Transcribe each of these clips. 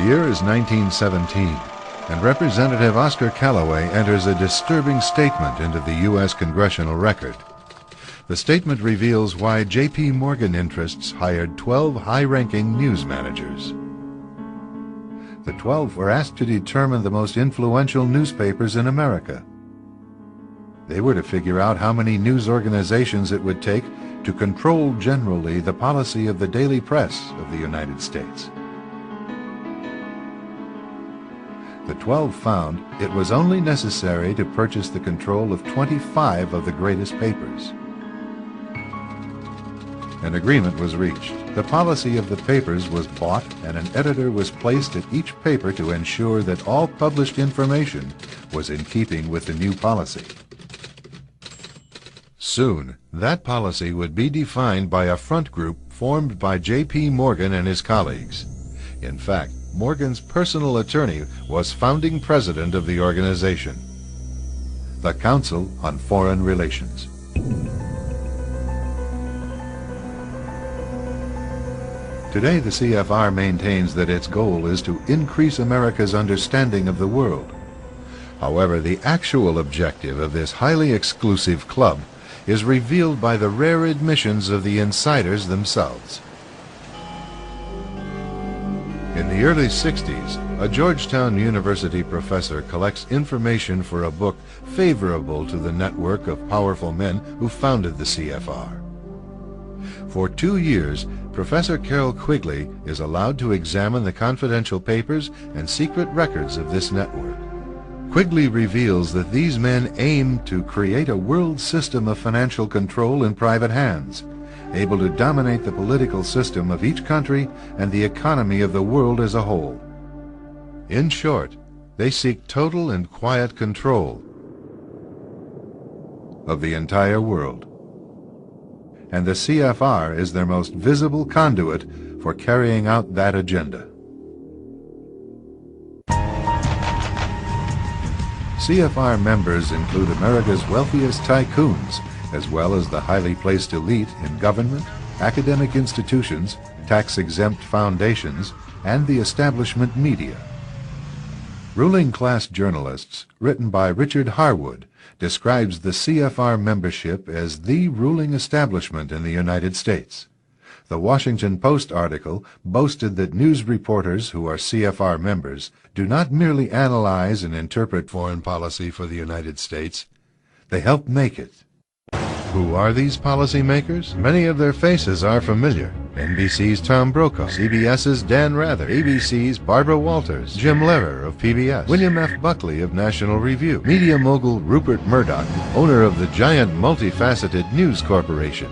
year is 1917, and Representative Oscar Callaway enters a disturbing statement into the U.S. Congressional Record. The statement reveals why J.P. Morgan interests hired 12 high-ranking news managers. The 12 were asked to determine the most influential newspapers in America. They were to figure out how many news organizations it would take to control generally the policy of the daily press of the United States. The 12 found it was only necessary to purchase the control of 25 of the greatest papers. An agreement was reached. The policy of the papers was bought, and an editor was placed at each paper to ensure that all published information was in keeping with the new policy. Soon, that policy would be defined by a front group formed by J.P. Morgan and his colleagues. In fact, Morgan's personal attorney was founding president of the organization, the Council on Foreign Relations. Today, the CFR maintains that its goal is to increase America's understanding of the world. However, the actual objective of this highly exclusive club is revealed by the rare admissions of the insiders themselves. In the early 60s, a Georgetown University professor collects information for a book favorable to the network of powerful men who founded the CFR. For 2 years, Professor Carroll Quigley is allowed to examine the confidential papers and secret records of this network. Quigley reveals that these men aim to create a world system of financial control in private hands, able to dominate the political system of each country and the economy of the world as a whole. In short, they seek total and quiet control of the entire world. And the CFR is their most visible conduit for carrying out that agenda. CFR members include America's wealthiest tycoons, as well as the highly placed elite in government, academic institutions, tax-exempt foundations, and the establishment media. Ruling Class Journalists, written by Richard Harwood, describes the CFR membership as the ruling establishment in the United States. The Washington Post article boasted that news reporters who are CFR members do not merely analyze and interpret foreign policy for the United States, they help make it. Who are these policymakers? Many of their faces are familiar. NBC's Tom Brokaw, CBS's Dan Rather, ABC's Barbara Walters, Jim Lehrer of PBS, William F. Buckley of National Review, media mogul Rupert Murdoch, owner of the giant multifaceted News Corporation.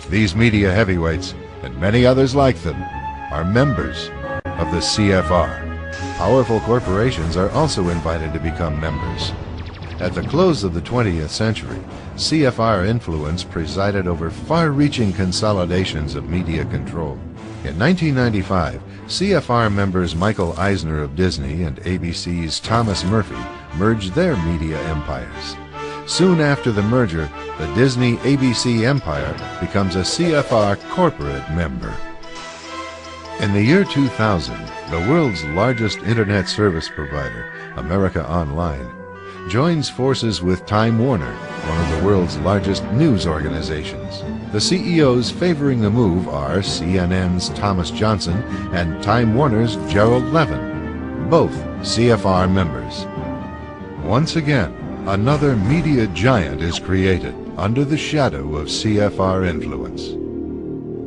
These media heavyweights, and many others like them, are members of the CFR. Powerful corporations are also invited to become members. At the close of the 20th century, CFR influence presided over far-reaching consolidations of media control. In 1995, CFR members Michael Eisner of Disney and ABC's Thomas Murphy merged their media empires. Soon after the merger, the Disney-ABC empire becomes a CFR corporate member. In the year 2000, the world's largest internet service provider, America Online, joins forces with Time Warner, one of the world's largest news organizations. The CEOs favoring the move are CNN's Thomas Johnson and Time Warner's Gerald Levin, both CFR members. Once again, another media giant is created under the shadow of CFR influence.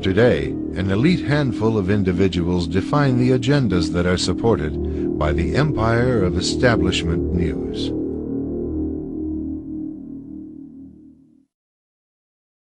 Today, an elite handful of individuals define the agendas that are supported by the empire of establishment news.